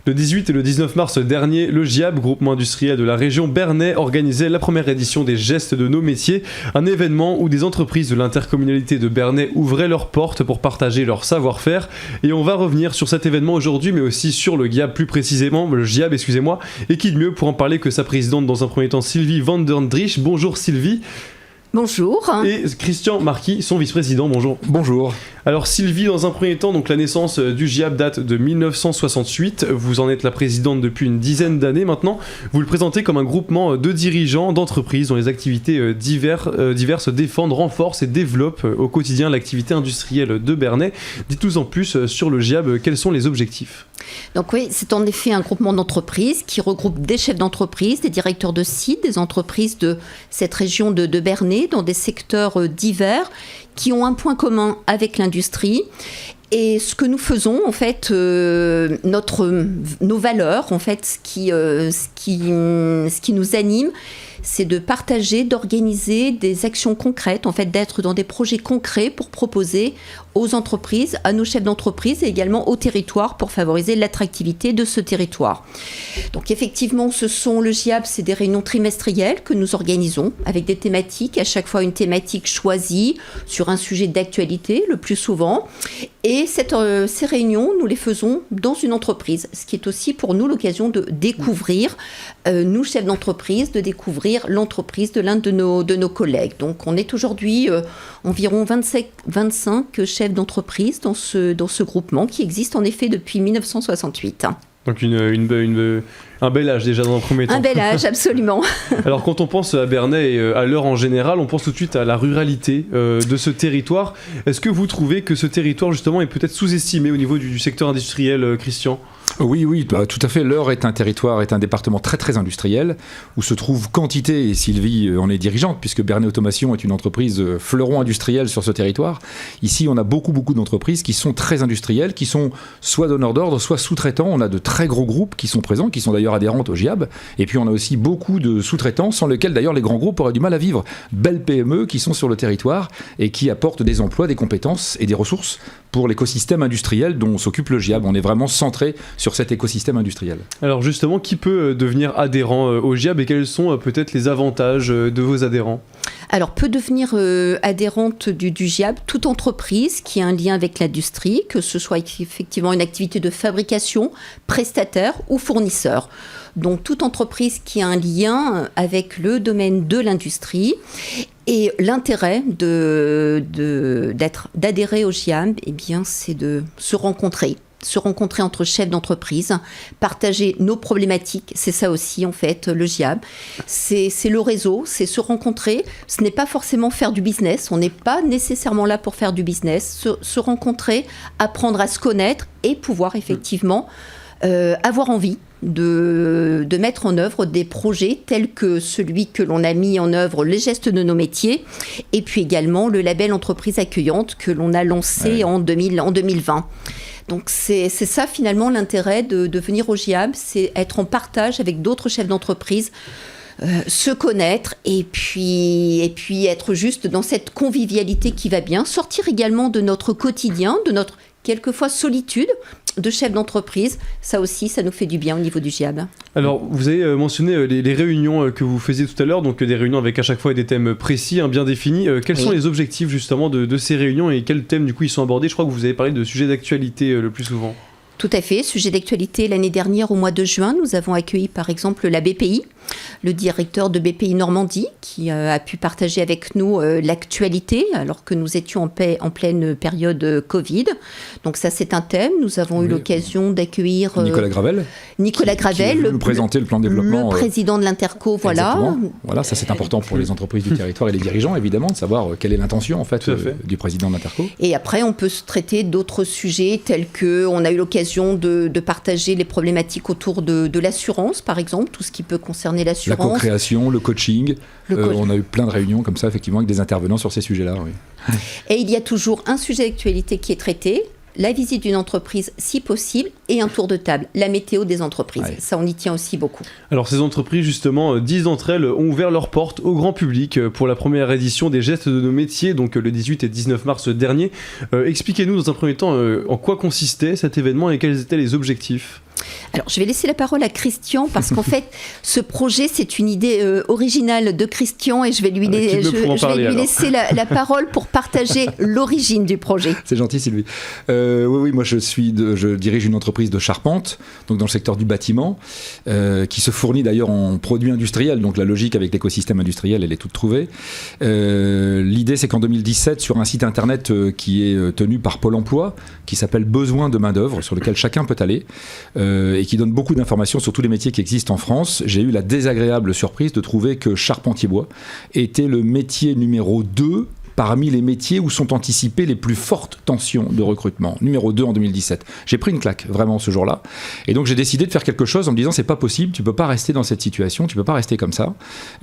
Le 18 et le 19 mars dernier, le GIAB, groupement industriel de la région Bernay, organisait la première édition des Gestes de nos métiers, un événement où des entreprises de l'intercommunalité de Bernay ouvraient leurs portes pour partager leur savoir-faire. Et on va revenir sur cet événement aujourd'hui, mais aussi sur le GIAB plus précisément, et qui de mieux pour en parler que sa présidente dans un premier temps, Sylvie van der Driesch. Bonjour Sylvie. Bonjour. Et Christian Marquis, son vice-président. Bonjour. Bonjour. Alors Sylvie, dans un premier temps, donc la naissance du GIAB date de 1968. Vous en êtes la présidente depuis une dizaine d'années maintenant. Vous le présentez comme un groupement de dirigeants d'entreprises dont les activités diverses défendent, renforcent et développent au quotidien l'activité industrielle de Bernay. Dites-nous en plus sur le GIAB, quels sont les objectifs ? Donc oui, c'est en effet un groupement d'entreprises qui regroupe des chefs d'entreprise, des directeurs de sites, des entreprises de cette région de Bernay dans des secteurs divers qui ont un point commun avec l'industrie. Et ce que nous faisons, en fait, nos valeurs, en fait, ce qui nous anime, c'est de partager, d'organiser des actions concrètes, en fait, d'être dans des projets concrets pour proposer aux entreprises, à nos chefs d'entreprise et également au territoire pour favoriser l'attractivité de ce territoire. Donc effectivement, le GIAB, c'est des réunions trimestrielles que nous organisons avec des thématiques, à chaque fois une thématique choisie sur un sujet d'actualité le plus souvent. Et ces réunions, nous les faisons dans une entreprise, ce qui est aussi pour nous l'occasion de découvrir, nous chefs d'entreprise, de découvrir l'entreprise de l'un de nos collègues. Donc on est aujourd'hui environ 25 chefs d'entreprise dans ce groupement qui existe en effet depuis 1968. Donc un bel âge déjà dans un premier temps. Un bel âge, absolument. Alors quand on pense à Bernay et à l'Eure en général, on pense tout de suite à la ruralité de ce territoire. Est-ce que vous trouvez que ce territoire justement est peut-être sous-estimé au niveau du secteur industriel, Christian ? Oui, tout à fait. l'Eure est un département très très industriel où se trouve quantité, et Sylvie en est dirigeante puisque Bernay Automation est une entreprise fleuron industriel sur ce territoire. Ici, on a beaucoup d'entreprises qui sont très industrielles, qui sont soit donneurs d'ordre, soit sous-traitants. On a de très gros groupes qui sont présents, qui sont d'ailleurs adhérentes au GIAB. Et puis on a aussi beaucoup de sous-traitants sans lesquels d'ailleurs les grands groupes auraient du mal à vivre. Belles PME qui sont sur le territoire et qui apportent des emplois, des compétences et des ressources pour l'écosystème industriel dont s'occupe le GIAB. On est vraiment centré sur cet écosystème industriel. Alors justement, qui peut devenir adhérent au GIAB et quels sont peut-être les avantages de vos adhérents ? Alors, peut devenir adhérente du GIAB toute entreprise qui a un lien avec l'industrie, que ce soit effectivement une activité de fabrication, prestataire ou fournisseur. Donc, toute entreprise qui a un lien avec le domaine de l'industrie. Et l'intérêt d'adhérer au GIAB, eh bien, c'est de se rencontrer entre chefs d'entreprise, partager nos problématiques, c'est ça aussi en fait le GIAB, c'est le réseau, c'est se rencontrer, ce n'est pas forcément faire du business, on n'est pas nécessairement là pour faire du business, se rencontrer, apprendre à se connaître et pouvoir effectivement avoir envie de mettre en œuvre des projets tels que celui que l'on a mis en œuvre, les gestes de nos métiers, et puis également le label entreprise accueillante que l'on a lancé en 2020. Donc c'est ça finalement l'intérêt de venir au GIAB, c'est être en partage avec d'autres chefs d'entreprise, se connaître et puis être juste dans cette convivialité qui va bien, sortir également de notre quotidien, de notre quelquefois solitude de chef d'entreprise, ça aussi, ça nous fait du bien au niveau du GIAB. Alors, vous avez mentionné les réunions que vous faisiez tout à l'heure, donc des réunions avec à chaque fois des thèmes précis, bien définis. Quels sont les objectifs justement de ces réunions et quels thèmes du coup ils sont abordés ? Je crois que vous avez parlé de sujets d'actualité le plus souvent. Tout à fait, sujet d'actualité. L'année dernière, au mois de juin, nous avons accueilli par exemple la BPI, le directeur de BPI Normandie, qui a pu partager avec nous l'actualité, alors que nous étions en pleine période Covid. Donc ça, c'est un thème. Nous avons eu l'occasion d'accueillir Nicolas Gravel, qui nous présenter le plan de développement. Le président de l'Interco, voilà. Voilà, ça c'est important pour les entreprises du territoire et les dirigeants, évidemment, de savoir quelle est l'intention en fait, du président de l'Interco. Et après, on peut se traiter d'autres sujets tels que, on a eu l'occasion de partager les problématiques autour de l'assurance, par exemple, tout ce qui peut concerner l'assurance. La co-création, le coaching. On a eu plein de réunions comme ça, effectivement, avec des intervenants sur ces sujets-là. Oui. Et il y a toujours un sujet d'actualité qui est traité, la visite d'une entreprise si possible et un tour de table, la météo des entreprises. Ouais. Ça, on y tient aussi beaucoup. Alors ces entreprises, justement, 10 d'entre elles ont ouvert leurs portes au grand public pour la première édition des Gestes de nos métiers, donc le 18 et 19 mars dernier. Expliquez-nous dans un premier temps en quoi consistait cet événement et quels étaient les objectifs. Alors, je vais laisser la parole à Christian parce qu'en fait, ce projet, c'est une idée originale de Christian et je vais lui laisser la parole pour partager l'origine du projet. C'est gentil, Sylvie. Oui, moi je dirige une entreprise de charpente, donc dans le secteur du bâtiment, qui se fournit d'ailleurs en produits industriels, donc la logique avec l'écosystème industriel, elle est toute trouvée. L'idée, c'est qu'en 2017, sur un site internet qui est tenu par Pôle emploi, qui s'appelle Besoin de main-d'œuvre, sur lequel chacun peut aller, et qui donne beaucoup d'informations sur tous les métiers qui existent en France, j'ai eu la désagréable surprise de trouver que charpentier bois était le métier numéro 2 parmi les métiers où sont anticipées les plus fortes tensions de recrutement. Numéro 2 en 2017. J'ai pris une claque, vraiment, ce jour-là. Et donc, j'ai décidé de faire quelque chose en me disant, c'est pas possible, tu peux pas rester dans cette situation, tu peux pas rester comme ça.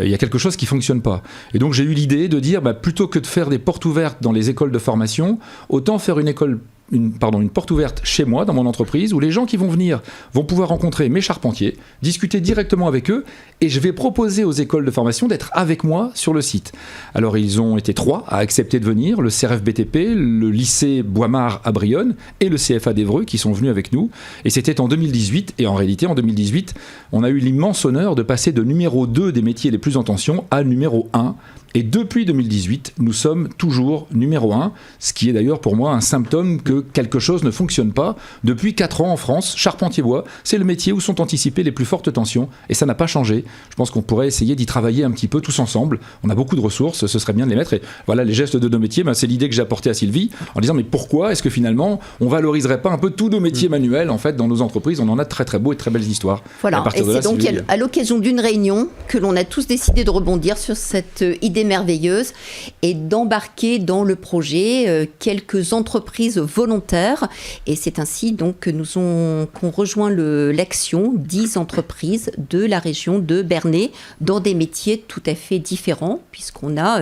Il y a quelque chose qui fonctionne pas. Et donc, j'ai eu l'idée de dire, plutôt que de faire des portes ouvertes dans les écoles de formation, autant faire une porte ouverte chez moi, dans mon entreprise, où les gens qui vont venir vont pouvoir rencontrer mes charpentiers, discuter directement avec eux, et je vais proposer aux écoles de formation d'être avec moi sur le site. Alors, ils ont été 3 à accepter de venir, le CRF BTP, le lycée Boimard à Brionne et le CFA d'Évreux qui sont venus avec nous. Et c'était en 2018, et en réalité, en 2018, on a eu l'immense honneur de passer de numéro 2 des métiers les plus en tension à numéro 1. Et depuis 2018, nous sommes toujours numéro 1, ce qui est d'ailleurs pour moi un symptôme que quelque chose ne fonctionne pas. Depuis 4 ans en France, charpentier bois, c'est le métier où sont anticipées les plus fortes tensions, et ça n'a pas changé. Je pense qu'on pourrait essayer d'y travailler un petit peu tous ensemble. On a beaucoup de ressources, ce serait bien de les mettre. Et voilà, les gestes de nos métiers, c'est l'idée que j'ai apportée à Sylvie, en disant mais pourquoi est-ce que finalement on valoriserait pas un peu tous nos métiers manuels en fait dans nos entreprises? On en a de très très beaux et très belles histoires. Voilà, et c'est donc à l'occasion d'une réunion que l'on a tous décidé de rebondir sur cette idée merveilleuse et d'embarquer dans le projet quelques entreprises volontaires, et c'est ainsi donc que qu'on rejoint l'action 10 entreprises de la région de Bernay dans des métiers tout à fait différents, puisqu'on a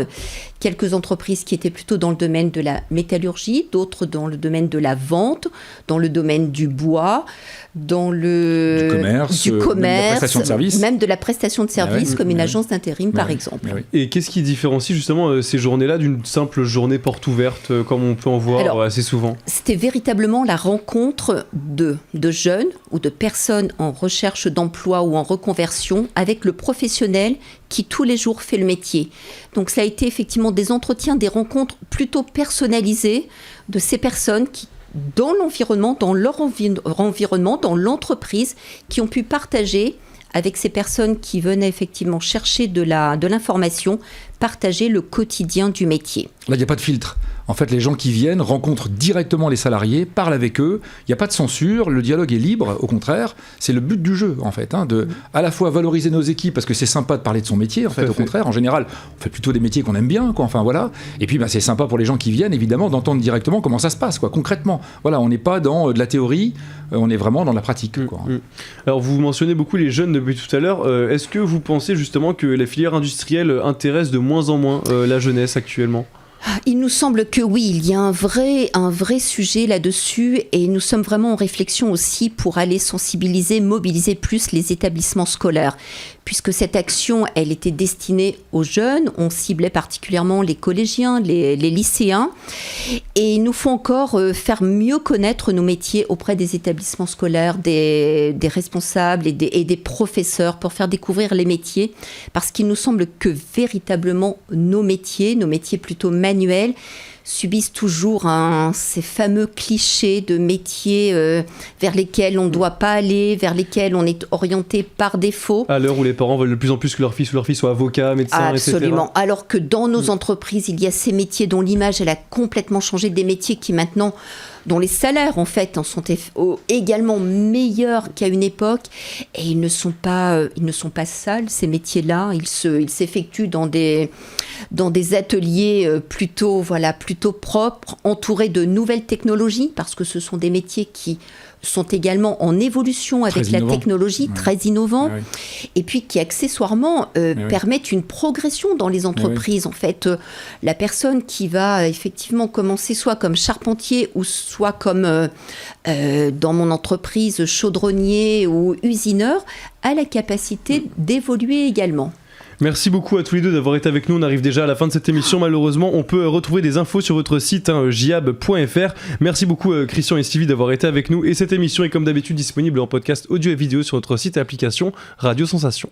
quelques entreprises qui étaient plutôt dans le domaine de la métallurgie, d'autres dans le domaine de la vente, dans le domaine du bois, dans du commerce, même de la prestation de services, comme une agence d'intérim par exemple. Et qu'est-ce qui différencie justement ces journées-là d'une simple journée porte ouverte, comme on peut en voir assez souvent? C'était véritablement la rencontre de jeunes ou de personnes en recherche d'emploi ou en reconversion avec le professionnel qui tous les jours fait le métier. Donc ça a été effectivement des entretiens, des rencontres plutôt personnalisées de ces personnes qui, dans l'environnement, dans leur environnement, dans l'entreprise, qui ont pu partager avec ces personnes qui venaient effectivement chercher de l'information, partager le quotidien du métier. Là, il n'y a pas de filtre. En fait, les gens qui viennent rencontrent directement les salariés, parlent avec eux, il n'y a pas de censure, le dialogue est libre, au contraire, c'est le but du jeu, en fait, de à la fois valoriser nos équipes, parce que c'est sympa de parler de son métier, en fait, au contraire, en général, on fait plutôt des métiers qu'on aime bien, voilà, et puis c'est sympa pour les gens qui viennent, évidemment, d'entendre directement comment ça se passe, concrètement. Voilà, on n'est pas dans de la théorie, on est vraiment dans la pratique, Alors, vous mentionnez beaucoup les jeunes depuis tout à l'heure, est-ce que vous pensez justement que la filière industrielle intéresse de moins en moins la jeunesse actuellement ? Il nous semble que oui, il y a un vrai sujet là-dessus, et nous sommes vraiment en réflexion aussi pour aller sensibiliser, mobiliser plus les établissements scolaires, puisque cette action, elle était destinée aux jeunes, on ciblait particulièrement les collégiens, les lycéens, et il nous faut encore faire mieux connaître nos métiers auprès des établissements scolaires, des responsables et des professeurs pour faire découvrir les métiers, parce qu'il nous semble que véritablement nos métiers plutôt manuels, subissent toujours ces fameux clichés de métiers vers lesquels on ne doit pas aller, vers lesquels on est orienté par défaut. À l'heure où les parents veulent de plus en plus que leur fils ou leur fille soit avocat, médecin, etc. Absolument. Alors que dans nos entreprises, il y a ces métiers dont l'image elle a complètement changé, des métiers qui maintenant, dont les salaires en fait sont également meilleurs qu'à une époque, et ils ne sont pas sales, ces métiers-là. Ils s'effectuent dans des ateliers plutôt propres, entourés de nouvelles technologies, parce que ce sont des métiers qui sont également en évolution avec la technologie, très innovants, et puis qui accessoirement permettent une progression dans les entreprises. En fait, la personne qui va effectivement commencer soit comme charpentier ou soit comme dans mon entreprise chaudronnier ou usineur a la capacité d'évoluer également. Merci beaucoup à tous les deux d'avoir été avec nous. On arrive déjà à la fin de cette émission. Malheureusement, on peut retrouver des infos sur votre site giab.fr. Merci beaucoup Christian et Stevie d'avoir été avec nous. Et cette émission est comme d'habitude disponible en podcast audio et vidéo sur notre site et application Radio Sensation.